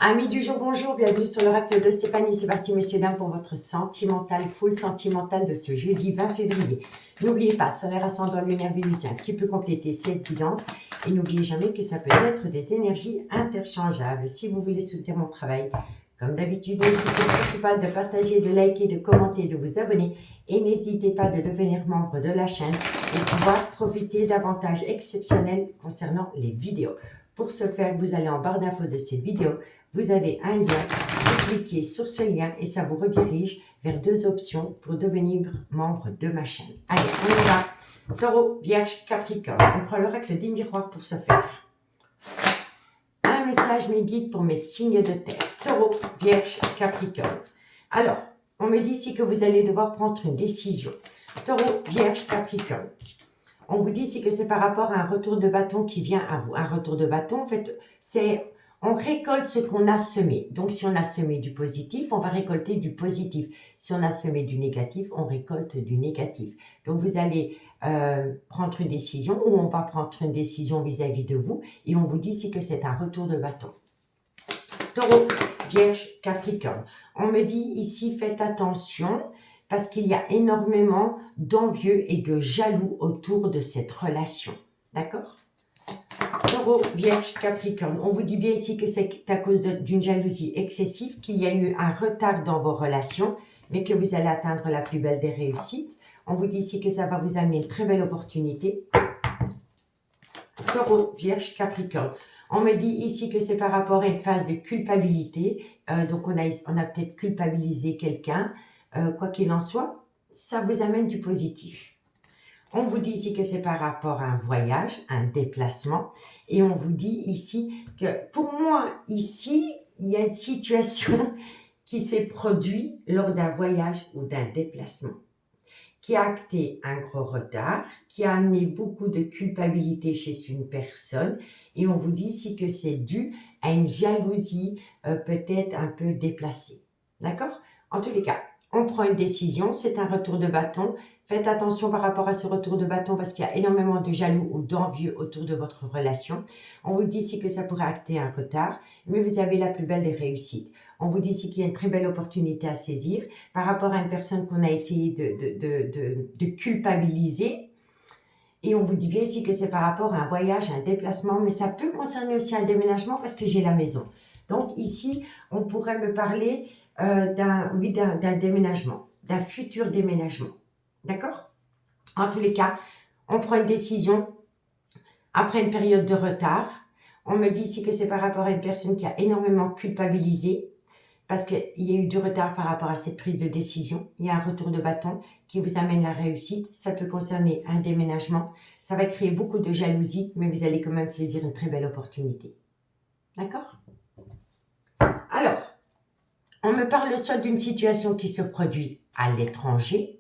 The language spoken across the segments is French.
Amis du jour, bonjour, bienvenue sur l'oracle de Stéphanie. C'est parti, messieurs, dames, pour votre sentimental, full sentimental de ce jeudi 20 février. N'oubliez pas, solaire, ascendant, lunaire, vénusien, qui peut compléter cette guidance. Et n'oubliez jamais que ça peut être des énergies interchangeables. Si vous voulez soutenir mon travail, comme d'habitude, n'hésitez surtout pas de partager, de liker, de commenter, de vous abonner. Et n'hésitez pas de devenir membre de la chaîne et pouvoir profiter d'avantages exceptionnels concernant les vidéos. Pour ce faire, vous allez en barre d'infos de cette vidéo. Vous avez un lien, vous cliquez sur ce lien et ça vous redirige vers deux options pour devenir membre de ma chaîne. Allez, on y va. Taureau, Vierge, Capricorne. On prend l'oracle des miroirs pour ce faire. Un message, mes guides pour mes signes de terre. Taureau, Vierge, Capricorne. Alors, on me dit ici que vous allez devoir prendre une décision. Taureau, Vierge, Capricorne. On vous dit ici que c'est par rapport à un retour de bâton qui vient à vous. Un retour de bâton, en fait, c'est... On récolte ce qu'on a semé. Donc, si on a semé du positif, on va récolter du positif. Si on a semé du négatif, on récolte du négatif. Donc, vous allez prendre une décision ou on va prendre une décision vis-à-vis de vous. Et on vous dit ici que c'est un retour de bâton. Taureau, Vierge, Capricorne. On me dit ici, faites attention parce qu'il y a énormément d'envieux et de jaloux autour de cette relation. D'accord ? Taureau, Vierge, Capricorne. On vous dit bien ici que c'est à cause d'une jalousie excessive qu'il y a eu un retard dans vos relations, mais que vous allez atteindre la plus belle des réussites. On vous dit ici que ça va vous amener une très belle opportunité. Taureau, Vierge, Capricorne. On me dit ici que c'est par rapport à une phase de culpabilité. Donc, on a peut-être culpabilisé quelqu'un. Quoi qu'il en soit, ça vous amène du positif. On vous dit ici que c'est par rapport à un voyage, un déplacement. Et on vous dit ici que pour moi, ici, il y a une situation qui s'est produite lors d'un voyage ou d'un déplacement, qui a acté un gros retard, qui a amené beaucoup de culpabilité chez une personne. Et on vous dit ici que c'est dû à une jalousie peut-être un peu déplacée. D'accord ? En tous les cas, on prend une décision, c'est un retour de bâton. Faites attention par rapport à ce retour de bâton parce qu'il y a énormément de jaloux ou d'envieux autour de votre relation. On vous dit ici que ça pourrait acter un retard, mais vous avez la plus belle des réussites. On vous dit ici qu'il y a une très belle opportunité à saisir par rapport à une personne qu'on a essayé de culpabiliser. Et on vous dit bien ici que c'est par rapport à un voyage, un déplacement, mais ça peut concerner aussi un déménagement parce que j'ai la maison. Donc ici, on pourrait me parler d'un déménagement, d'un futur déménagement. D'accord ? En tous les cas, on prend une décision après une période de retard. On me dit ici que c'est par rapport à une personne qui a énormément culpabilisé parce qu'il y a eu du retard par rapport à cette prise de décision. Il y a un retour de bâton qui vous amène la réussite. Ça peut concerner un déménagement. Ça va créer beaucoup de jalousie, mais vous allez quand même saisir une très belle opportunité. D'accord ? Alors, on me parle soit d'une situation qui se produit à l'étranger,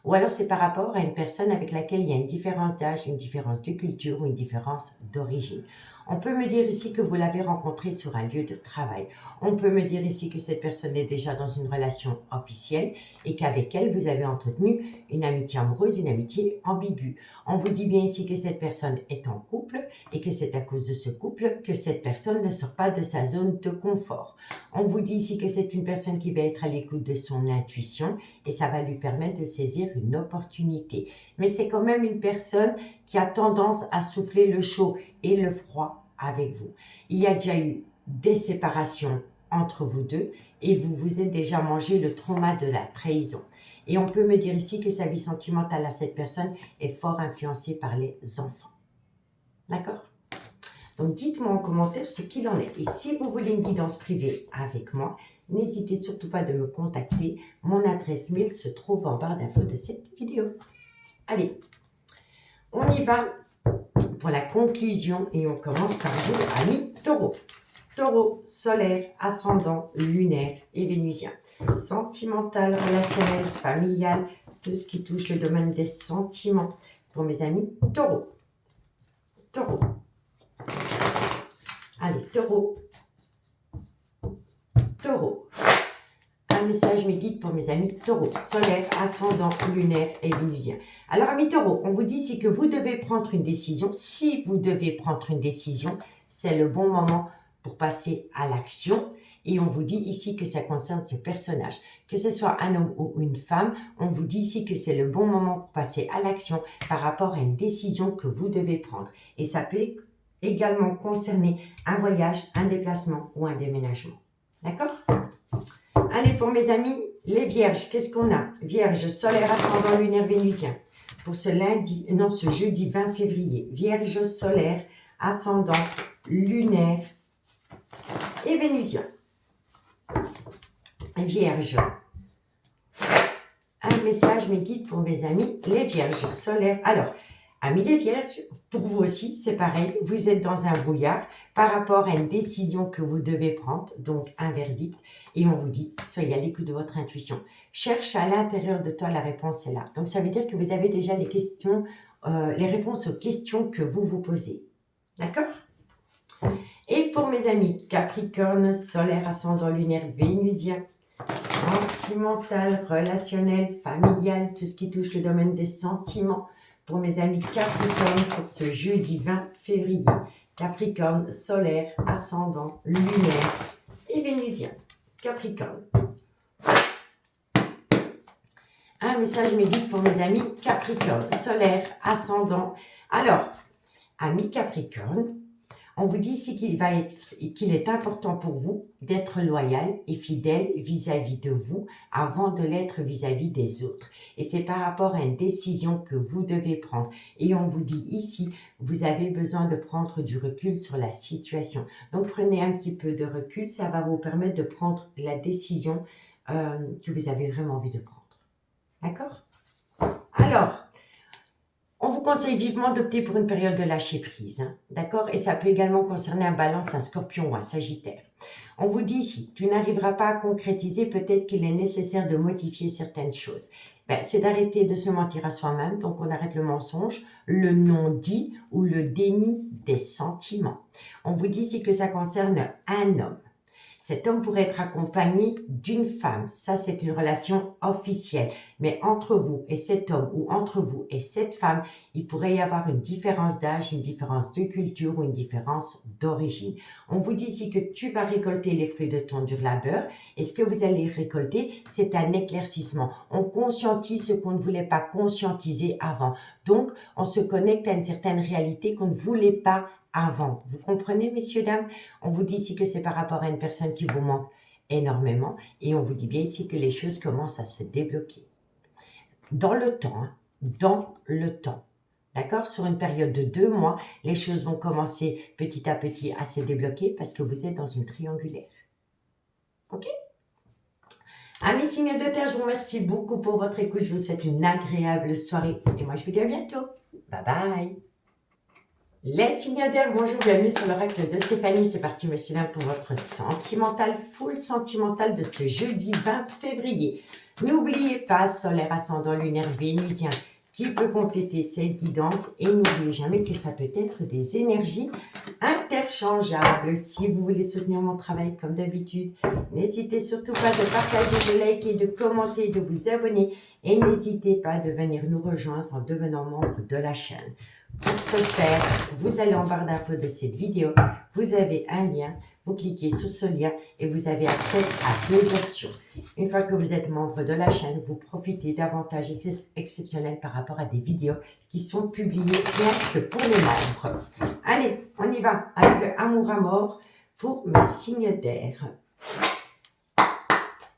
ou alors c'est par rapport à une personne avec laquelle il y a une différence d'âge, une différence de culture ou une différence d'origine. On peut me dire ici que vous l'avez rencontré sur un lieu de travail. On peut me dire ici que cette personne est déjà dans une relation officielle et qu'avec elle, vous avez entretenu une amitié amoureuse, une amitié ambiguë. On vous dit bien ici que cette personne est en couple et que c'est à cause de ce couple que cette personne ne sort pas de sa zone de confort. On vous dit ici que c'est une personne qui va être à l'écoute de son intuition et ça va lui permettre de saisir une opportunité. Mais c'est quand même une personne qui a tendance à souffler le chaud et le froid avec vous. Il y a déjà eu des séparations entre vous deux et vous vous êtes déjà mangé le trauma de la trahison. Et on peut me dire ici que sa vie sentimentale à cette personne est fort influencée par les enfants. D'accord ? Donc, dites-moi en commentaire ce qu'il en est. Et si vous voulez une guidance privée avec moi, n'hésitez surtout pas de me contacter. Mon adresse mail se trouve en barre d'infos de cette vidéo. Allez, on y va pour la conclusion et on commence par vous, amis Taureau. Taureau, solaire, ascendant, lunaire et vénusien. Sentimental, relationnel, familial, tout ce qui touche le domaine des sentiments. Pour mes amis Taureau. Taureau. Allez, Taureau. Taureau. Un message, mes guides pour mes amis Taureau, solaire, ascendant, lunaire et vénusien. Alors, amis Taureau, on vous dit ici que vous devez prendre une décision. Si vous devez prendre une décision, c'est le bon moment pour passer à l'action. et on vous dit ici que ça concerne ce personnage. Que ce soit un homme ou une femme, on vous dit ici que c'est le bon moment pour passer à l'action par rapport à une décision que vous devez prendre. Et ça peut également concerner un voyage, un déplacement ou un déménagement. D'accord? Allez, pour mes amis, les vierges, qu'est-ce qu'on a? Vierge, solaire, ascendant, lunaire, vénusien. Pour ce jeudi 20 février. Vierge, solaire, ascendant, lunaire et vénusien. Vierge. Un message me guide pour mes amis, les vierges solaires. Alors, amis les vierges, pour vous aussi, c'est pareil. Vous êtes dans un brouillard par rapport à une décision que vous devez prendre, donc un verdict. Et on vous dit, soyez à l'écoute de votre intuition. Cherche à l'intérieur de toi, la réponse est là. Donc, ça veut dire que vous avez déjà les questions, les réponses aux questions que vous vous posez. D'accord? Et pour mes amis, Capricorne, solaire, ascendant, lunaire, vénusien, sentimental, relationnel, familial, tout ce qui touche le domaine des sentiments. Pour mes amis Capricorne, pour ce jeudi 20 février. Capricorne, solaire, ascendant, lunaire et vénusien. Capricorne. Un message me guide pour mes amis Capricorne, solaire, ascendant. Alors, amis Capricorne, on vous dit ici qu'il est important pour vous d'être loyal et fidèle vis-à-vis de vous avant de l'être vis-à-vis des autres. Et c'est par rapport à une décision que vous devez prendre. Et on vous dit ici, vous avez besoin de prendre du recul sur la situation. Donc prenez un petit peu de recul, ça va vous permettre de prendre la décision que vous avez vraiment envie de prendre. D'accord? Alors, on vous conseille vivement d'opter pour une période de lâcher prise, hein, d'accord? Et ça peut également concerner un balance, un scorpion ou un sagittaire. On vous dit ici, tu n'arriveras pas à concrétiser, peut-être qu'il est nécessaire de modifier certaines choses. C'est d'arrêter de se mentir à soi-même, donc on arrête le mensonge, le non-dit ou le déni des sentiments. On vous dit ici que ça concerne un homme. Cet homme pourrait être accompagné d'une femme. Ça, c'est une relation officielle. Mais entre vous et cet homme ou entre vous et cette femme, il pourrait y avoir une différence d'âge, une différence de culture ou une différence d'origine. On vous dit ici que tu vas récolter les fruits de ton dur labeur. Et ce que vous allez récolter, c'est un éclaircissement. On conscientise ce qu'on ne voulait pas conscientiser avant. Donc, on se connecte à une certaine réalité qu'on ne voulait pas avant. Vous comprenez, messieurs, dames? On vous dit ici que c'est par rapport à une personne qui vous manque énormément et on vous dit bien ici que les choses commencent à se débloquer. Dans le temps, hein, dans le temps. D'accord? Sur une période de 2 mois, les choses vont commencer petit à petit à se débloquer parce que vous êtes dans une triangulaire. Ok? Amis signes de terre, je vous remercie beaucoup pour votre écoute. Je vous souhaite une agréable soirée et moi je vous dis à bientôt. Bye bye! Les signes d'air, bonjour, bienvenue sur l'oracle de Stéphanie. C'est parti, messieurs, dames, pour votre sentimental, full sentimental de ce jeudi 20 février. N'oubliez pas, solaire, ascendant, lunaire, vénusien, qui peut compléter cette guidance. Et n'oubliez jamais que ça peut être des énergies interchangeables. Si vous voulez soutenir mon travail comme d'habitude, n'hésitez surtout pas de partager, de liker, de commenter, de vous abonner. Et n'hésitez pas de venir nous rejoindre en devenant membre de la chaîne. Pour ce faire, vous allez en barre d'infos de cette vidéo, vous avez un lien, vous cliquez sur ce lien et vous avez accès à 2 options. Une fois que vous êtes membre de la chaîne, vous profitez d'avantages exceptionnels par rapport à des vidéos qui sont publiées rien que pour les membres. Allez, on y va avec le amour à mort pour mes signes d'air.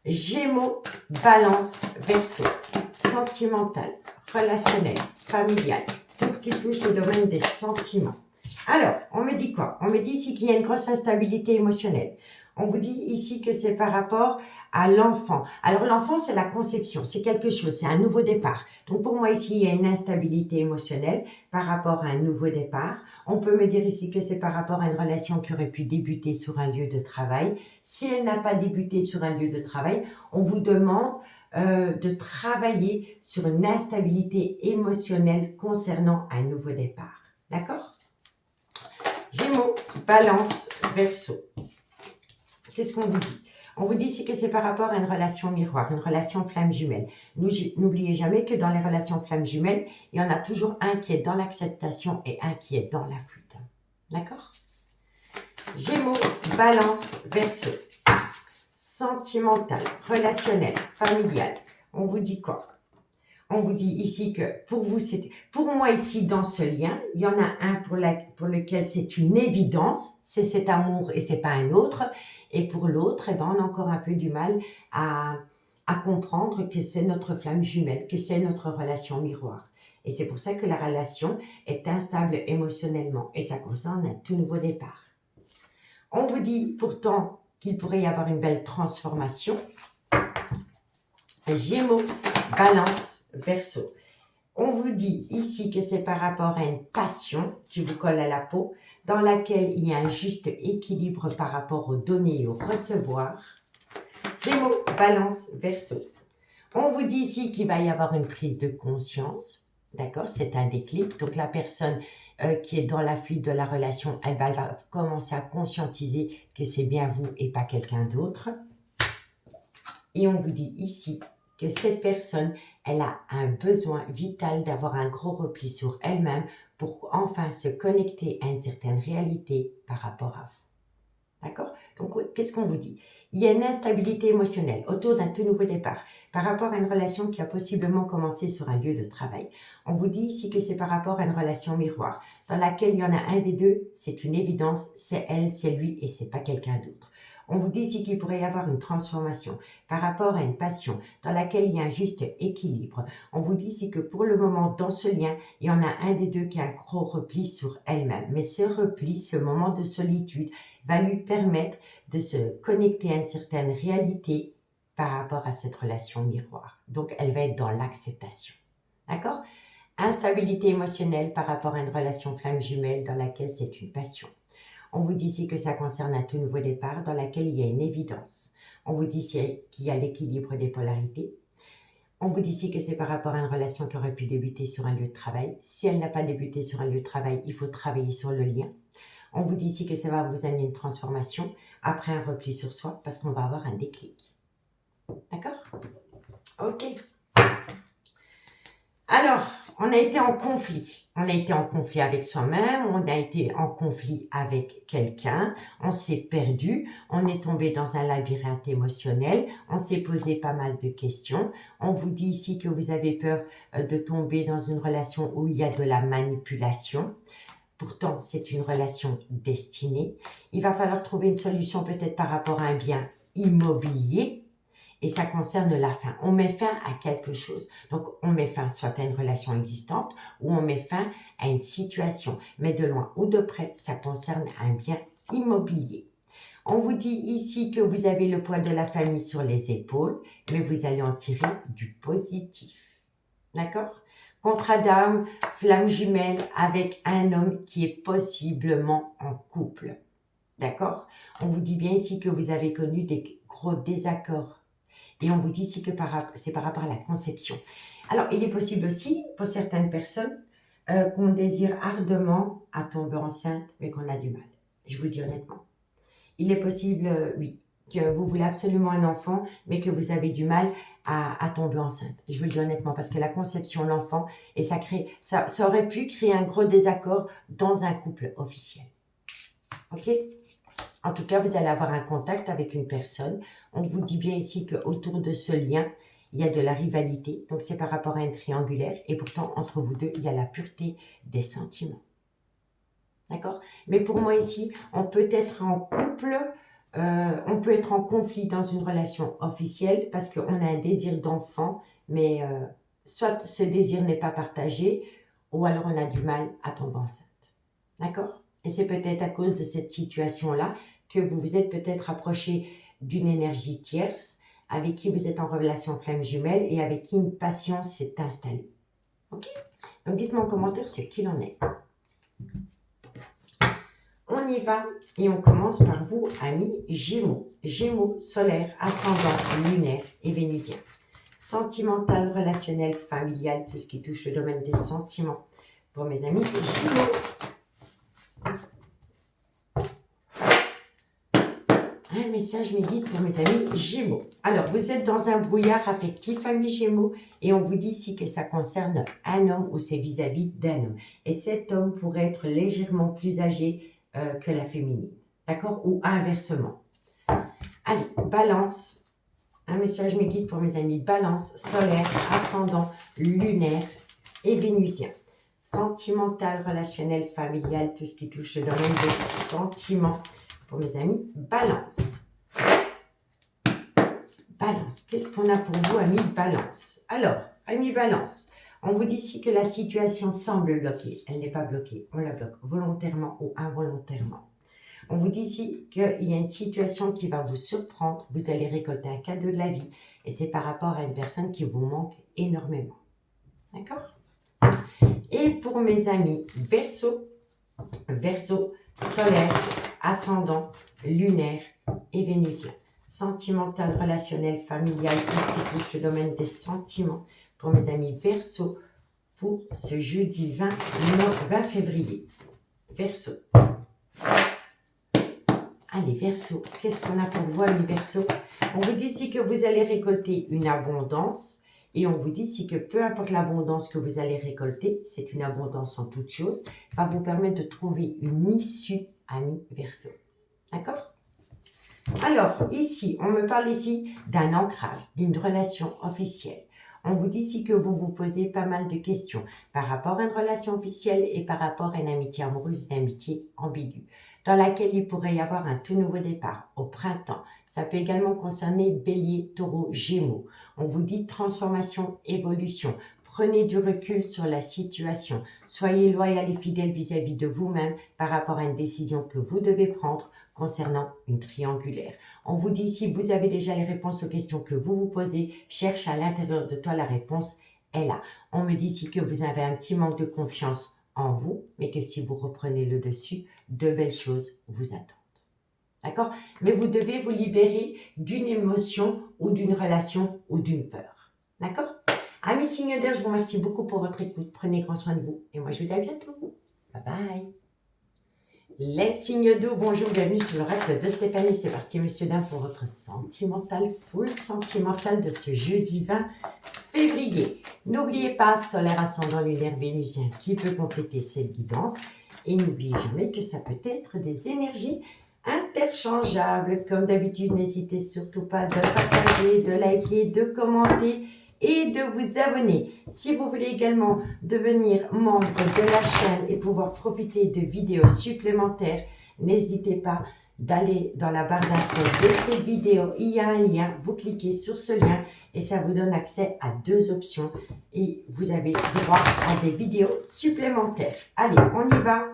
Gémeaux, Balance, Verseau, sentimental, relationnel, familial. Tout ce qui touche le domaine des sentiments. Alors, on me dit quoi? On me dit ici qu'il y a une grosse instabilité émotionnelle. On vous dit ici que c'est par rapport à l'enfant. Alors, l'enfant, c'est la conception, c'est quelque chose, c'est un nouveau départ. Donc, pour moi, ici, il y a une instabilité émotionnelle par rapport à un nouveau départ. On peut me dire ici que c'est par rapport à une relation qui aurait pu débuter sur un lieu de travail. Si elle n'a pas débuté sur un lieu de travail, on vous demande de travailler sur une instabilité émotionnelle concernant un nouveau départ. D'accord? Gémeaux, Balance, Verseau. Qu'est-ce qu'on vous dit? On vous dit ici que c'est par rapport à une relation miroir, une relation flamme jumelle. N'oubliez jamais que dans les relations flamme jumelle, il y en a toujours un qui est dans l'acceptation et un qui est dans la fuite. D'accord? Gémeaux, Balance, Verseau. sentimental, relationnel, familial. On vous dit quoi? On vous dit ici que pour vous, pour moi ici dans ce lien, il y en a un pour lequel c'est une évidence, c'est cet amour et c'est pas un autre. Et pour l'autre, eh ben, on a encore un peu du mal à comprendre que c'est notre flamme jumelle, que c'est notre relation miroir. Et c'est pour ça que la relation est instable émotionnellement et ça concerne un tout nouveau départ. On vous dit pourtant qu'il pourrait y avoir une belle transformation. Gémeaux, Balance, Verseau. On vous dit ici que c'est par rapport à une passion qui vous colle à la peau, dans laquelle il y a un juste équilibre par rapport au donner et au recevoir. Gémeaux, Balance, Verseau. On vous dit ici qu'il va y avoir une prise de conscience. D'accord? C'est un déclic. Donc, la personne qui est dans la fuite de la relation, elle va commencer à conscientiser que c'est bien vous et pas quelqu'un d'autre. Et on vous dit ici que cette personne, elle a un besoin vital d'avoir un gros repli sur elle-même pour enfin se connecter à une certaine réalité par rapport à vous. D'accord? Donc, qu'est-ce qu'on vous dit? Il y a une instabilité émotionnelle autour d'un tout nouveau départ par rapport à une relation qui a possiblement commencé sur un lieu de travail. On vous dit ici que c'est par rapport à une relation miroir dans laquelle il y en a un des deux, c'est une évidence, c'est elle, c'est lui et c'est pas quelqu'un d'autre. On vous dit ici qu'il pourrait y avoir une transformation par rapport à une passion dans laquelle il y a un juste équilibre. On vous dit ici que pour le moment, dans ce lien, il y en a un des deux qui a un gros repli sur elle-même. Mais ce repli, ce moment de solitude, va lui permettre de se connecter à une certaine réalité par rapport à cette relation miroir. Donc, elle va être dans l'acceptation. D'accord? Instabilité émotionnelle par rapport à une relation flamme jumelle dans laquelle c'est une passion. On vous dit ici que ça concerne un tout nouveau départ dans laquelle il y a une évidence. On vous dit ici qu'il y a l'équilibre des polarités. On vous dit ici que c'est par rapport à une relation qui aurait pu débuter sur un lieu de travail. Si elle n'a pas débuté sur un lieu de travail, il faut travailler sur le lien. On vous dit ici que ça va vous amener une transformation après un repli sur soi parce qu'on va avoir un déclic. D'accord? Ok. Alors, on a été en conflit. On a été en conflit avec soi-même, on a été en conflit avec quelqu'un, on s'est perdu, on est tombé dans un labyrinthe émotionnel, on s'est posé pas mal de questions. On vous dit ici que vous avez peur de tomber dans une relation où il y a de la manipulation. Pourtant, c'est une relation destinée. Il va falloir trouver une solution peut-être par rapport à un bien immobilier. Et ça concerne la fin. On met fin à quelque chose. Donc, on met fin soit à une relation existante ou on met fin à une situation. Mais de loin ou de près, ça concerne un bien immobilier. On vous dit ici que vous avez le poids de la famille sur les épaules, mais vous allez en tirer du positif. D'accord? Contrat d'âme, flamme jumelle avec un homme qui est possiblement en couple. D'accord? On vous dit bien ici que vous avez connu des gros désaccords. Et on vous dit ici que c'est par rapport à la conception. Alors, il est possible aussi, pour certaines personnes, qu'on désire ardemment à tomber enceinte, mais qu'on a du mal. Je vous le dis honnêtement. Il est possible, oui, que vous voulez absolument un enfant, mais que vous avez du mal à tomber enceinte. Je vous le dis honnêtement, parce que la conception, l'enfant, et ça aurait pu créer un gros désaccord dans un couple officiel. Ok? En tout cas, vous allez avoir un contact avec une personne. On vous dit bien ici qu'autour de ce lien, il y a de la rivalité. Donc, c'est par rapport à un triangulaire. Et pourtant, entre vous deux, il y a la pureté des sentiments. D'accord? Mais pour moi ici, on peut être en couple, on peut être en conflit dans une relation officielle parce qu'on a un désir d'enfant, mais soit ce désir n'est pas partagé ou alors on a du mal à tomber enceinte. D'accord? Et c'est peut-être à cause de cette situation-là que vous vous êtes peut-être approché d'une énergie tierce avec qui vous êtes en relation flamme jumelle et avec qui une passion s'est installée. Ok? Donc dites-moi en commentaire ce qu'il en est. On y va et on commence par vous, amis Gémeaux. Gémeaux, solaire, ascendant, lunaire et vénusien. Sentimental, relationnel, familial, tout ce qui touche le domaine des sentiments. Pour mes amis Gémeaux. Un message me guide pour mes amis Gémeaux. Alors, vous êtes dans un brouillard affectif, amis Gémeaux, et on vous dit ici que ça concerne un homme ou c'est vis-à-vis d'un homme. Et cet homme pourrait être légèrement plus âgé que la féminine, d'accord? Ou inversement. Allez, Balance. Un message me guide pour mes amis Balance, solaire, ascendant, lunaire et vénusien. Sentimental, relationnel, familial, tout ce qui touche le domaine des sentiments pour mes amis Balance. Balance, qu'est-ce qu'on a pour vous, amis Balance? Alors, amis Balance, on vous dit ici que la situation semble bloquée. Elle n'est pas bloquée, on la bloque volontairement ou involontairement. On vous dit ici qu'il y a une situation qui va vous surprendre, vous allez récolter un cadeau de la vie et c'est par rapport à une personne qui vous manque énormément. D'accord? Et pour mes amis Verseau, Verseau, solaire, ascendant, lunaire et vénusien. Sentimental, relationnel, familial, tout ce qui touche le domaine des sentiments pour mes amis Verseau pour ce jeudi 20 février. Verseau. Allez, Verseau, qu'est-ce qu'on a pour vous, amis Verseau? On vous dit ici que vous allez récolter une abondance et on vous dit ici que peu importe l'abondance que vous allez récolter, c'est une abondance en toute chose, va vous permettre de trouver une issue, amis Verseau. D'accord? Alors, ici, on me parle ici d'un ancrage, d'une relation officielle. On vous dit ici que vous vous posez pas mal de questions par rapport à une relation officielle et par rapport à une amitié amoureuse, une amitié ambiguë, dans laquelle il pourrait y avoir un tout nouveau départ au printemps. Ça peut également concerner Bélier, Taureau, Gémeaux. On vous dit transformation, évolution. Prenez du recul sur la situation. Soyez loyal et fidèle vis-à-vis de vous-même par rapport à une décision que vous devez prendre concernant une triangulaire. On vous dit ici, vous avez déjà les réponses aux questions que vous vous posez. Cherche à l'intérieur de toi, la réponse est là. On me dit ici que vous avez un petit manque de confiance en vous, mais que si vous reprenez le dessus, de belles choses vous attendent. D'accord? Mais vous devez vous libérer d'une émotion ou d'une relation ou d'une peur. D'accord? Amis signes d'air, je vous remercie beaucoup pour votre écoute. Prenez grand soin de vous. Et moi, je vous dis à bientôt. Bye bye. Les signes d'eau, bonjour, bienvenue sur l'oracle de Stéphanie. C'est parti, monsieur Dame, pour votre sentimental, full sentimental de ce jeudi 20 février. N'oubliez pas, solaire, ascendant, lunaire, vénusien qui peut compléter cette guidance. Et n'oubliez jamais que ça peut être des énergies interchangeables. Comme d'habitude, n'hésitez surtout pas de partager, de liker, de commenter et de vous abonner. Si vous voulez également devenir membre de la chaîne et pouvoir profiter de vidéos supplémentaires, n'hésitez pas d'aller dans la barre d'infos de cette vidéo. Il y a un lien, vous cliquez sur ce lien et ça vous donne accès à 2 options et vous avez droit à des vidéos supplémentaires. Allez, on y va.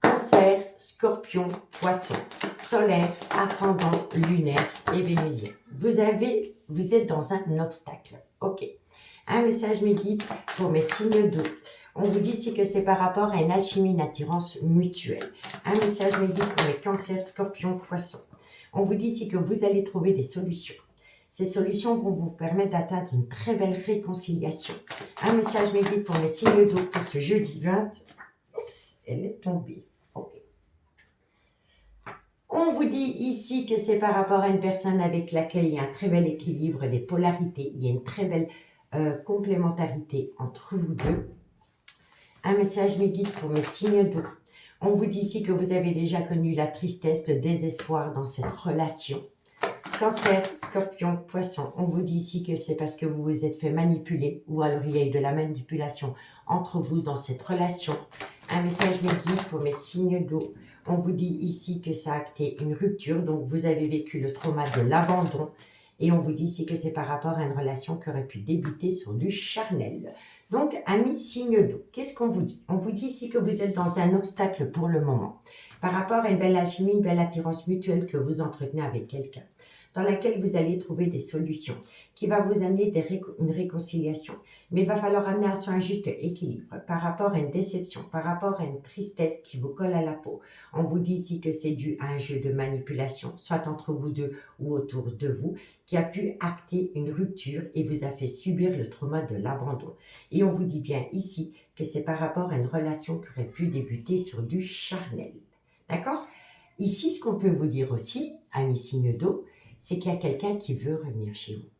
Cancer, Scorpion, Poisson, solaire, ascendant, lunaire et vénusien. Vous êtes dans un obstacle. Ok. Un message me guide pour mes signes d'eau. On vous dit ici que c'est par rapport à une alchimie, une attirance mutuelle. Un message me guide pour mes cancers, scorpions, poissons. On vous dit ici que vous allez trouver des solutions. Ces solutions vont vous permettre d'atteindre une très belle réconciliation. Un message me guide pour mes signes d'eau pour ce jeudi 20. Oups, elle est tombée. Ok. On vous dit ici que c'est par rapport à une personne avec laquelle il y a un très bel équilibre des polarités. Il y a une très belle complémentarité entre vous deux. Un message me guide pour mes signes d'eau. On vous dit ici que vous avez déjà connu la tristesse, le désespoir dans cette relation. Cancer, Scorpion, Poisson. On vous dit ici que c'est parce que vous vous êtes fait manipuler ou alors il y a eu de la manipulation entre vous dans cette relation. Un message me guide pour mes signes d'eau. On vous dit ici que ça a acté une rupture, donc vous avez vécu le trauma de l'abandon. Et on vous dit ici que c'est par rapport à une relation qui aurait pu débuter sur du charnel. Donc, amis signes d'eau, qu'est-ce qu'on vous dit? On vous dit ici que vous êtes dans un obstacle pour le moment. Par rapport à une belle alchimie, une belle attirance mutuelle que vous entretenez avec quelqu'un, dans laquelle vous allez trouver des solutions, qui va vous amener une réconciliation. Mais il va falloir amener à soi un juste équilibre par rapport à une déception, par rapport à une tristesse qui vous colle à la peau. On vous dit ici que c'est dû à un jeu de manipulation, soit entre vous deux ou autour de vous, qui a pu acter une rupture et vous a fait subir le trauma de l'abandon. Et on vous dit bien ici que c'est par rapport à une relation qui aurait pu débuter sur du charnel. D'accord? Ici, ce qu'on peut vous dire aussi, amis signes d'eau, c'est qu'il y a quelqu'un qui veut revenir chez vous.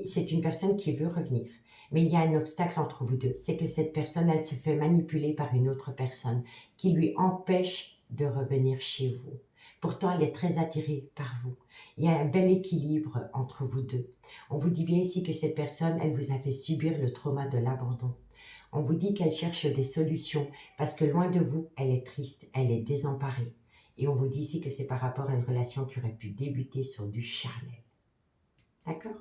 C'est une personne qui veut revenir. Mais il y a un obstacle entre vous deux. C'est que cette personne, elle se fait manipuler par une autre personne qui lui empêche de revenir chez vous. Pourtant, elle est très attirée par vous. Il y a un bel équilibre entre vous deux. On vous dit bien ici que cette personne, elle vous a fait subir le trauma de l'abandon. On vous dit qu'elle cherche des solutions parce que loin de vous, elle est triste, elle est désemparée. Et on vous dit ici que c'est par rapport à une relation qui aurait pu débuter sur du charnel. D'accord?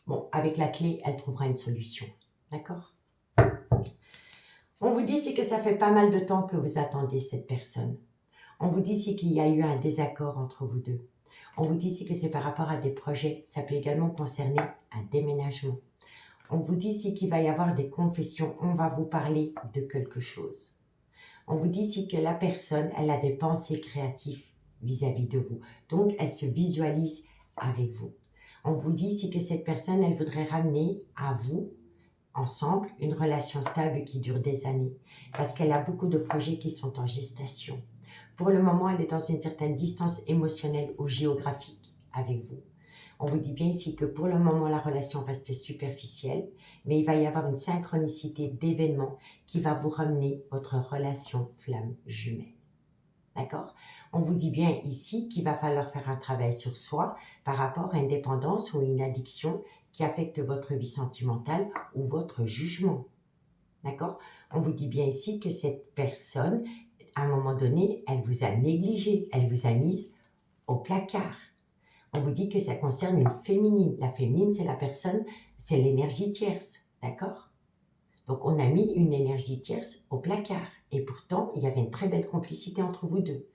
Bon, avec la clé, elle trouvera une solution. D'accord? On vous dit ici que ça fait pas mal de temps que vous attendez cette personne. On vous dit ici qu'il y a eu un désaccord entre vous deux. On vous dit ici que c'est par rapport à des projets. Ça peut également concerner un déménagement. On vous dit ici qu'il va y avoir des confessions. On va vous parler de quelque chose. On vous dit ici que la personne, elle a des pensées créatives vis-à-vis de vous. Donc, elle se visualise avec vous. On vous dit ici que cette personne, elle voudrait ramener à vous, ensemble, une relation stable qui dure des années. Parce qu'elle a beaucoup de projets qui sont en gestation. Pour le moment, elle est dans une certaine distance émotionnelle ou géographique avec vous. On vous dit bien ici que pour le moment, la relation reste superficielle, mais il va y avoir une synchronicité d'événements qui va vous ramener votre relation flamme jumelle. D'accord? On vous dit bien ici qu'il va falloir faire un travail sur soi par rapport à une dépendance ou une addiction qui affecte votre vie sentimentale ou votre jugement. D'accord? On vous dit bien ici que cette personne, à un moment donné, elle vous a négligé, elle vous a mise au placard. On vous dit que ça concerne une féminine. La féminine, c'est la personne, c'est l'énergie tierce, d'accord? Donc, on a mis une énergie tierce au placard. Et pourtant, il y avait une très belle complicité entre vous deux.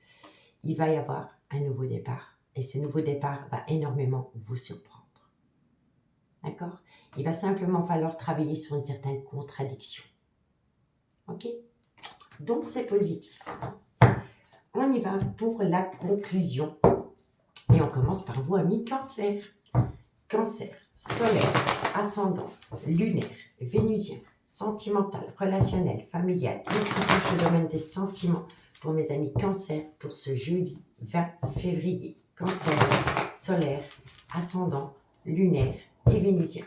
Il va y avoir un nouveau départ. Et ce nouveau départ va énormément vous surprendre. D'accord? Il va simplement falloir travailler sur une certaine contradiction. OK? Donc, c'est positif. On y va pour la conclusion. Et on commence par vous, amis Cancer. Cancer, solaire, ascendant, lunaire, vénusien, sentimental, relationnel, familial, tout ce qui touche le domaine des sentiments pour mes amis Cancer pour ce jeudi 20 février. Cancer, solaire, ascendant, lunaire et vénusien.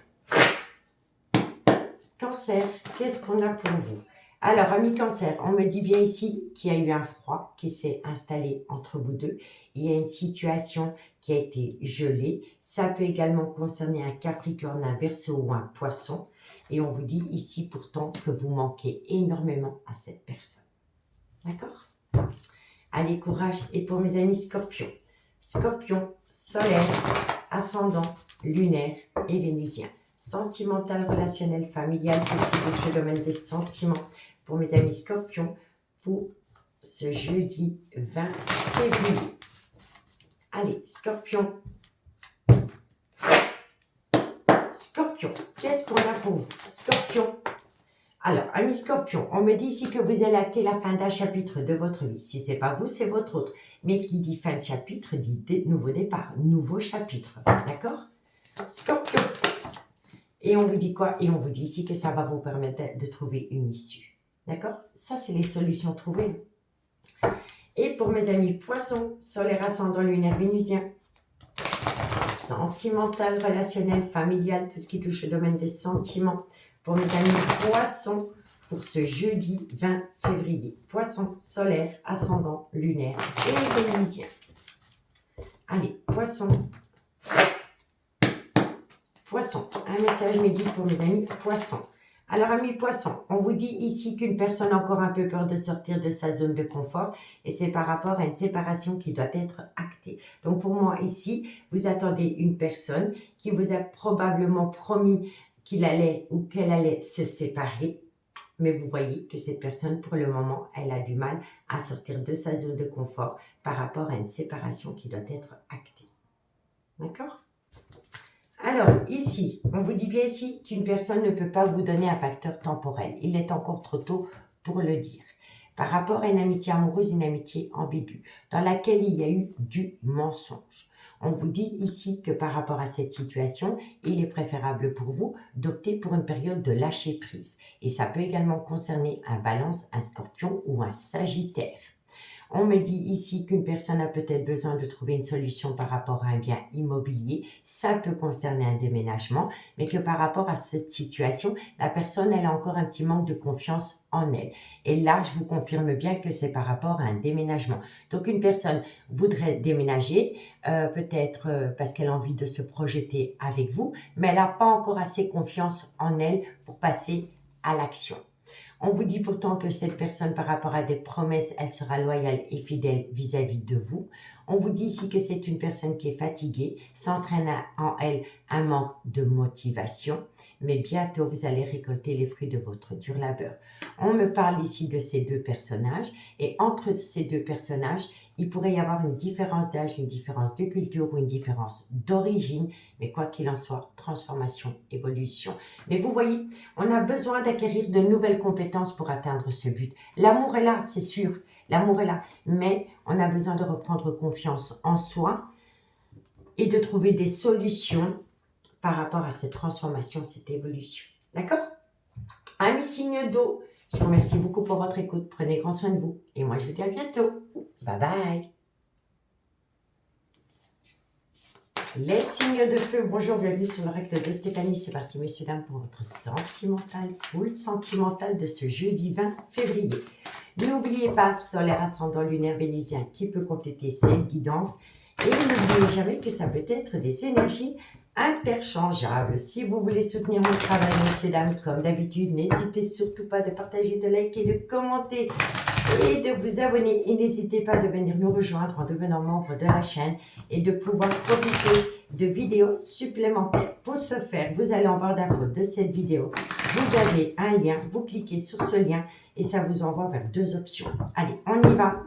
Cancer, qu'est-ce qu'on a pour vous? Alors, amis Cancer, on me dit bien ici qu'il y a eu un froid qui s'est installé entre vous deux. Il y a une situation qui a été gelée. Ça peut également concerner un Capricorne, un Verseau ou un Poisson. Et on vous dit ici pourtant que vous manquez énormément à cette personne. D'accord? Allez, courage. Et pour mes amis Scorpions. Scorpion, solaire, ascendant, lunaire et vénusien. Sentimental, relationnel, familial, tout ce qui touche le domaine des sentiments pour mes amis Scorpions pour ce jeudi 20 février. Allez, Scorpion. Scorpion, qu'est-ce qu'on a pour vous? Scorpion. Alors, amis Scorpion, on me dit ici que vous allez acter la fin d'un chapitre de votre vie. Si ce n'est pas vous, c'est votre autre. Mais qui dit fin de chapitre dit nouveau départ, nouveau chapitre. D'accord? Scorpion. Et on vous dit quoi? Et on vous dit ici que ça va vous permettre de trouver une issue. D'accord? Ça, c'est les solutions trouvées. Et pour mes amis Poissons, solaire, ascendant, lunaire, vénusien, sentimental, relationnel, familial, tout ce qui touche le domaine des sentiments. Pour mes amis Poissons, pour ce jeudi 20 février. Poissons, solaire, ascendant, lunaire et vénusien. Allez, Poissons. Poisson, un message midi pour mes amis Poissons. Alors, amis Poissons, on vous dit ici qu'une personne a encore un peu peur de sortir de sa zone de confort et c'est par rapport à une séparation qui doit être actée. Donc, pour moi, ici, vous attendez une personne qui vous a probablement promis qu'il allait ou qu'elle allait se séparer. Mais vous voyez que cette personne, pour le moment, elle a du mal à sortir de sa zone de confort par rapport à une séparation qui doit être actée. D'accord ? Alors, ici, on vous dit bien ici qu'une personne ne peut pas vous donner un facteur temporel. Il est encore trop tôt pour le dire. Par rapport à une amitié amoureuse, une amitié ambiguë, dans laquelle il y a eu du mensonge. On vous dit ici que par rapport à cette situation, il est préférable pour vous d'opter pour une période de lâcher prise. Et ça peut également concerner un Balance, un Scorpion ou un Sagittaire. On me dit ici qu'une personne a peut-être besoin de trouver une solution par rapport à un bien immobilier. Ça peut concerner un déménagement, mais que par rapport à cette situation, la personne, elle a encore un petit manque de confiance en elle. Et là, je vous confirme bien que c'est par rapport à un déménagement. Donc, une personne voudrait déménager, peut-être parce qu'elle a envie de se projeter avec vous, mais elle n'a pas encore assez confiance en elle pour passer à l'action. On vous dit pourtant que cette personne, par rapport à des promesses, elle sera loyale et fidèle vis-à-vis de vous. On vous dit ici que c'est une personne qui est fatiguée, s'entraîne en elle un manque de motivation, mais bientôt vous allez récolter les fruits de votre dur labeur. On me parle ici de ces deux personnages, et entre ces deux personnages, il pourrait y avoir une différence d'âge, une différence de culture ou une différence d'origine, mais quoi qu'il en soit, transformation, évolution. Mais vous voyez, on a besoin d'acquérir de nouvelles compétences pour atteindre ce but. L'amour est là, c'est sûr, l'amour est là, mais on a besoin de reprendre confiance en soi et de trouver des solutions par rapport à cette transformation, cette évolution. D'accord? Amis signes d'eau, je vous remercie beaucoup pour votre écoute. Prenez grand soin de vous. Et moi, je vous dis à bientôt. Bye bye. Les signes de feu, bonjour, bienvenue sur le règle de Stéphanie. C'est parti, messieurs, dames, pour votre sentimental, full sentimental de ce jeudi 20 février. N'oubliez pas, solaire, ascendant, lunaire, vénusien qui peut compléter cette guidance. Et n'oubliez jamais que ça peut être des énergies interchangeables. Si vous voulez soutenir mon travail, messieurs, dames, comme d'habitude, n'hésitez surtout pas de partager, de liker, de commenter et de vous abonner. Et n'hésitez pas de venir nous rejoindre en devenant membre de la chaîne et de pouvoir profiter de vidéos supplémentaires. Pour ce faire, vous allez en barre d'infos de cette vidéo. Vous avez un lien, vous cliquez sur ce lien et ça vous envoie vers deux options. Allez, on y va.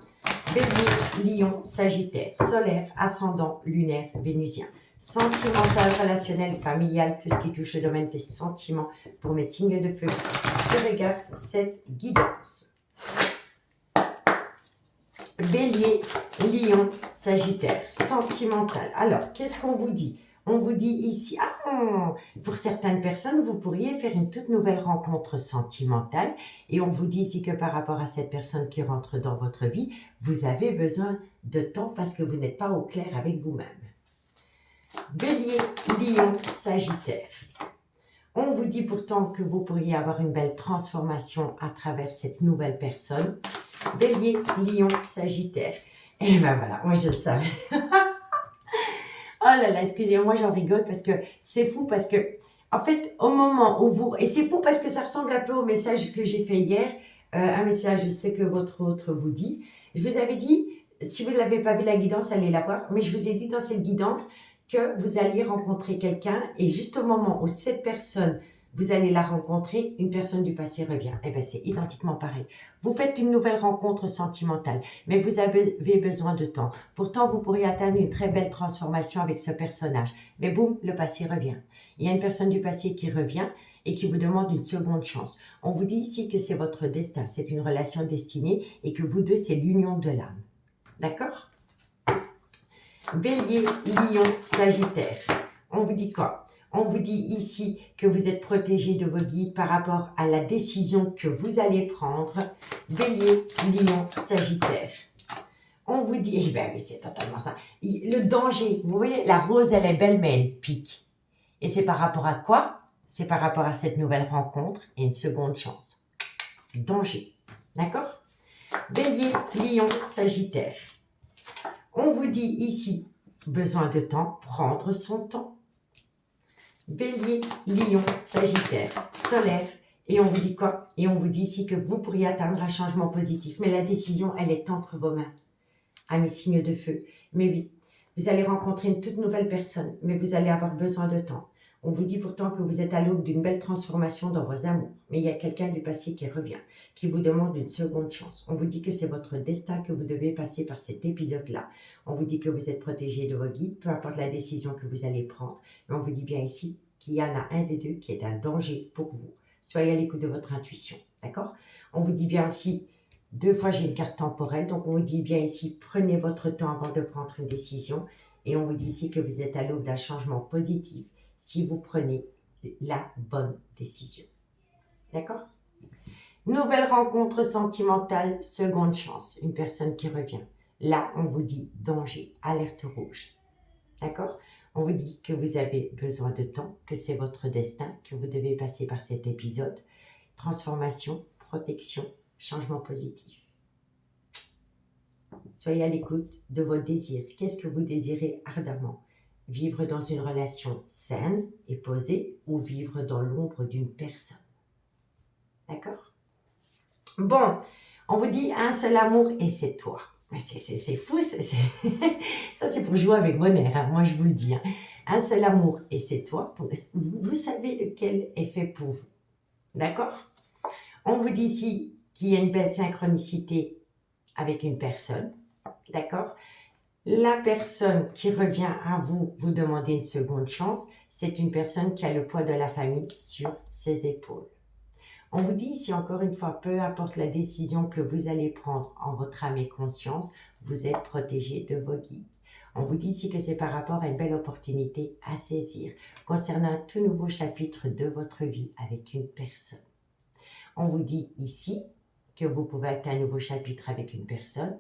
Bélier, Lion, Sagittaire, solaire, ascendant, lunaire, vénusien. Sentimental, relationnel, familial, tout ce qui touche le domaine des sentiments pour mes signes de feu. Je regarde cette guidance. Bélier, Lion, Sagittaire, sentimental. Alors, qu'est-ce qu'on vous dit? On vous dit ici, pour certaines personnes, vous pourriez faire une toute nouvelle rencontre sentimentale. Et on vous dit ici que par rapport à cette personne qui rentre dans votre vie, vous avez besoin de temps parce que vous n'êtes pas au clair avec vous-même. Bélier, Lion, Sagittaire. On vous dit pourtant que vous pourriez avoir une belle transformation à travers cette nouvelle personne. Bélier, Lion, Sagittaire. Et ben voilà, moi je le savais. Oh là là, excusez-moi, j'en rigole parce que c'est fou parce que, en fait, au moment où vous... Et c'est fou parce que ça ressemble un peu au message que j'ai fait hier, un message, je sais que votre autre vous dit. Je vous avais dit, si vous n'avez pas vu la guidance, allez la voir, mais je vous ai dit dans cette guidance que vous alliez rencontrer quelqu'un et juste au moment où cette personne, vous allez la rencontrer, une personne du passé revient. Eh bien, c'est identiquement pareil. Vous faites une nouvelle rencontre sentimentale, mais vous avez besoin de temps. Pourtant, vous pourriez atteindre une très belle transformation avec ce personnage. Mais boum, le passé revient. Il y a une personne du passé qui revient et qui vous demande une seconde chance. On vous dit ici que c'est votre destin, c'est une relation destinée et que vous deux, c'est l'union de l'âme. D'accord? Bélier, Lion, Sagittaire. On vous dit quoi? On vous dit ici que vous êtes protégé de vos guides par rapport à la décision que vous allez prendre. Bélier, Lion, Sagittaire. On vous dit, eh bien oui, c'est totalement ça. Le danger, vous voyez, la rose, elle est belle, mais elle pique. Et c'est par rapport à quoi? C'est par rapport à cette nouvelle rencontre et une seconde chance. Danger. D'accord? Bélier, Lion, Sagittaire. On vous dit ici, besoin de temps, prendre son temps. Bélier, Lion, Sagittaire, solaire. Et on vous dit quoi? Et on vous dit ici que vous pourriez atteindre un changement positif. Mais la décision, elle est entre vos mains. Amis signes de feu. Mais oui, vous allez rencontrer une toute nouvelle personne, mais vous allez avoir besoin de temps. On vous dit pourtant que vous êtes à l'aube d'une belle transformation dans vos amours. Mais il y a quelqu'un du passé qui revient, qui vous demande une seconde chance. On vous dit que c'est votre destin, que vous devez passer par cet épisode-là. On vous dit que vous êtes protégé de vos guides, peu importe la décision que vous allez prendre. Mais on vous dit bien ici qu'il y en a un des deux qui est un danger pour vous. Soyez à l'écoute de votre intuition, d'accord? On vous dit bien ici, deux fois j'ai une carte temporelle, donc on vous dit bien ici, prenez votre temps avant de prendre une décision. Et on vous dit ici que vous êtes à l'aube d'un changement positif si vous prenez la bonne décision. D'accord? Nouvelle rencontre sentimentale, seconde chance, une personne qui revient. Là, on vous dit danger, alerte rouge. D'accord? On vous dit que vous avez besoin de temps, que c'est votre destin, que vous devez passer par cet épisode. Transformation, protection, changement positif. Soyez à l'écoute de vos désirs. Qu'est-ce que vous désirez ardemment? Vivre dans une relation saine et posée ou vivre dans l'ombre d'une personne? D'accord? Bon, on vous dit un seul amour et c'est toi. Mais c'est fou, ça c'est pour jouer avec vos nerfs, hein, moi je vous le dis. Hein. Un seul amour et c'est toi. Donc, vous savez lequel est fait pour vous. D'accord? On vous dit ici qu'il y a une belle synchronicité avec une personne. D'accord? La personne qui revient à vous, vous demandez une seconde chance, c'est une personne qui a le poids de la famille sur ses épaules. On vous dit ici encore une fois, peu importe la décision que vous allez prendre en votre âme et conscience, vous êtes protégé de vos guides. On vous dit ici que c'est par rapport à une belle opportunité à saisir concernant un tout nouveau chapitre de votre vie avec une personne. On vous dit ici que vous pouvez acter un nouveau chapitre avec une personne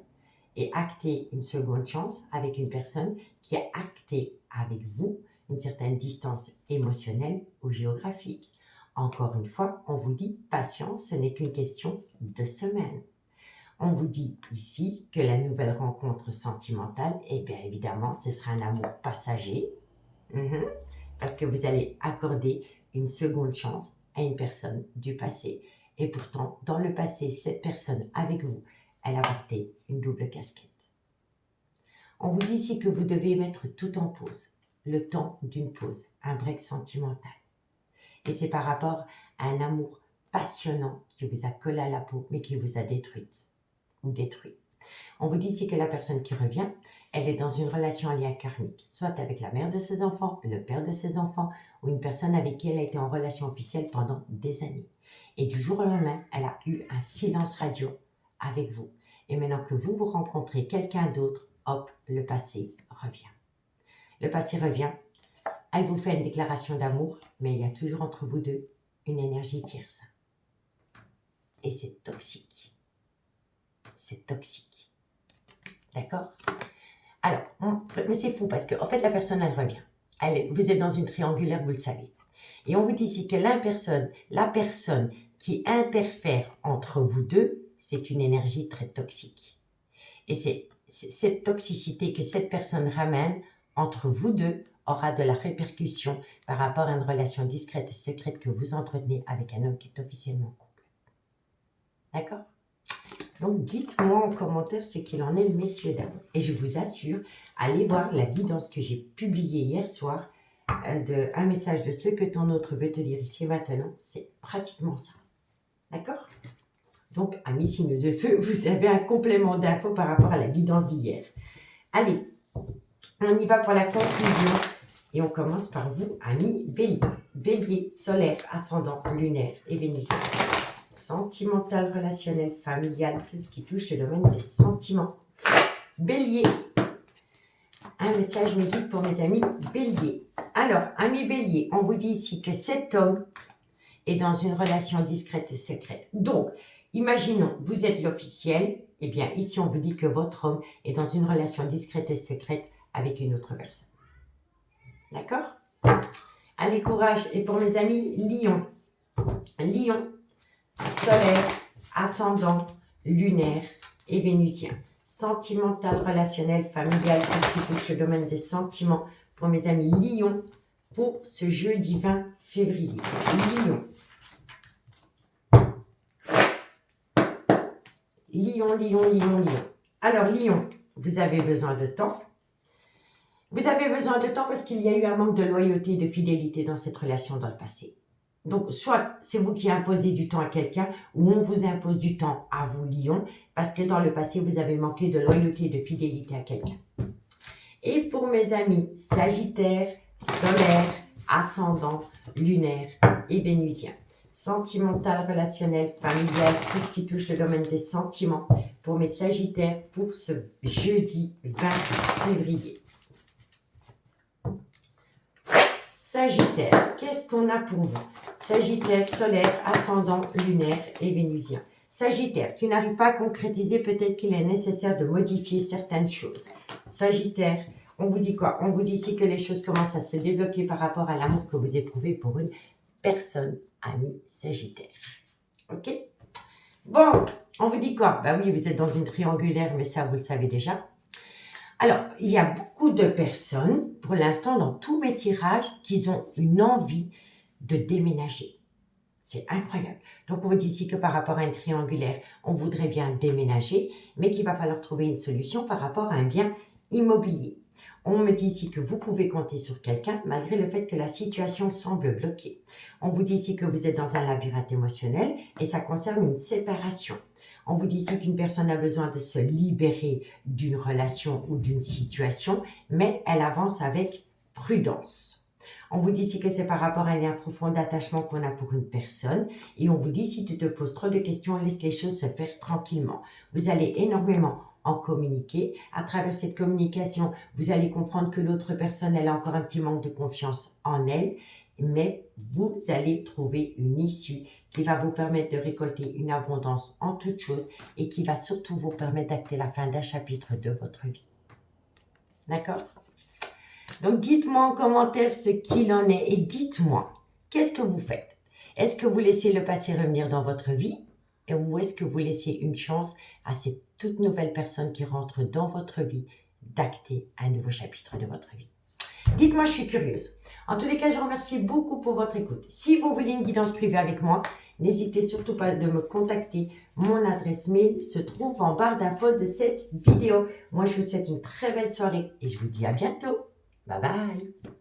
et acter une seconde chance avec une personne qui a acté avec vous une certaine distance émotionnelle ou géographique. Encore une fois, on vous dit patience, ce n'est qu'une question de semaines. On vous dit ici que la nouvelle rencontre sentimentale, eh bien évidemment, ce sera un amour passager, parce que vous allez accorder une seconde chance à une personne du passé. Et pourtant, dans le passé, cette personne avec vous, elle a porté une double casquette. On vous dit ici que vous devez mettre tout en pause, le temps d'une pause, un break sentimental. Et c'est par rapport à un amour passionnant qui vous a collé à la peau, mais qui vous a détruite ou détruit. On vous dit ici que la personne qui revient, elle est dans une relation en lien karmique, soit avec la mère de ses enfants, le père de ses enfants, ou une personne avec qui elle a été en relation officielle pendant des années. Et du jour au lendemain, elle a eu un silence radio avec vous. Et maintenant que vous rencontrez quelqu'un d'autre, hop, le passé revient. Le passé revient. Elle vous fait une déclaration d'amour, mais il y a toujours entre vous deux une énergie tierce. Et c'est toxique. C'est toxique. D'accord? Alors, mais c'est fou parce qu'en fait, la personne, elle revient. Vous êtes dans une triangulaire, vous le savez. Et on vous dit ici que la personne qui interfère entre vous deux, c'est une énergie très toxique. Et c'est cette toxicité que cette personne ramène entre vous deux aura de la répercussion par rapport à une relation discrète et secrète que vous entretenez avec un homme qui est officiellement en couple. D'accord? Donc, dites-moi en commentaire ce qu'il en est, messieurs, dames. Et je vous assure, allez voir la guidance que j'ai publiée hier soir, un message de ce que ton autre veut te dire ici et maintenant. C'est pratiquement ça. D'accord? Donc, amis signes de feu, vous avez un complément d'infos par rapport à la guidance d'hier. Allez, on y va pour la conclusion. Et on commence par vous, amis Bélier. Bélier, solaire, ascendant, lunaire et vénusien. Sentimental, relationnel, familial, tout ce qui touche le domaine des sentiments. Bélier. Un message me guide pour mes amis Bélier. Alors, amis Bélier, on vous dit ici que cet homme est dans une relation discrète et secrète. Donc, imaginons, vous êtes l'officiel. Eh bien, ici, on vous dit que votre homme est dans une relation discrète et secrète avec une autre personne. D'accord? Allez, courage. Et pour mes amis Lion. Lion, solaire, ascendant, lunaire et vénusien. Sentimental, relationnel, familial, tout ce qui touche le domaine des sentiments. Pour mes amis Lion, pour ce jeudi 20 février. Lion. Lion, Lion, Lion, Lion. Alors, Lion, vous avez besoin de temps. Vous avez besoin de temps parce qu'il y a eu un manque de loyauté et de fidélité dans cette relation dans le passé. Donc, soit c'est vous qui imposez du temps à quelqu'un ou on vous impose du temps à vous, Lion, parce que dans le passé, vous avez manqué de loyauté et de fidélité à quelqu'un. Et pour mes amis Sagittaire, solaire, ascendant, lunaire et vénusien. Sentimental, relationnel, familial, tout ce qui touche le domaine des sentiments pour mes Sagittaires pour ce jeudi 20 février. Sagittaire, qu'est-ce qu'on a pour vous? Sagittaire, solaire, ascendant, lunaire et vénusien. Sagittaire, tu n'arrives pas à concrétiser, peut-être qu'il est nécessaire de modifier certaines choses. Sagittaire, on vous dit quoi? On vous dit ici que les choses commencent à se débloquer par rapport à l'amour que vous éprouvez pour une personne, ami Sagittaire. Ok? Bon, on vous dit quoi? Ben oui, vous êtes dans une triangulaire, mais ça, vous le savez déjà. Alors, il y a beaucoup de personnes, pour l'instant, dans tous mes tirages, qui ont une envie de déménager. C'est incroyable. Donc, on vous dit ici que par rapport à une triangulaire, on voudrait bien déménager, mais qu'il va falloir trouver une solution par rapport à un bien immobilier. On me dit ici que vous pouvez compter sur quelqu'un, malgré le fait que la situation semble bloquée. On vous dit ici que vous êtes dans un labyrinthe émotionnel, et ça concerne une séparation. On vous dit ici qu'une personne a besoin de se libérer d'une relation ou d'une situation, mais elle avance avec prudence. On vous dit ici que c'est par rapport à un lien profond d'attachement qu'on a pour une personne. Et on vous dit, si tu te poses trop de questions, laisse les choses se faire tranquillement. Vous allez énormément en communiquer. À travers cette communication, vous allez comprendre que l'autre personne, elle a encore un petit manque de confiance en elle. Mais vous allez trouver une issue qui va vous permettre de récolter une abondance en toutes choses et qui va surtout vous permettre d'acter la fin d'un chapitre de votre vie. D'accord? Donc, dites-moi en commentaire ce qu'il en est et dites-moi, qu'est-ce que vous faites? Est-ce que vous laissez le passé revenir dans votre vie ou est-ce que vous laissez une chance à cette toute nouvelle personne qui rentre dans votre vie d'acter un nouveau chapitre de votre vie? Dites-moi, je suis curieuse. En tous les cas, je vous remercie beaucoup pour votre écoute. Si vous voulez une guidance privée avec moi, n'hésitez surtout pas de me contacter. Mon adresse mail se trouve en barre d'infos de cette vidéo. Moi, je vous souhaite une très belle soirée et je vous dis à bientôt. Bye bye.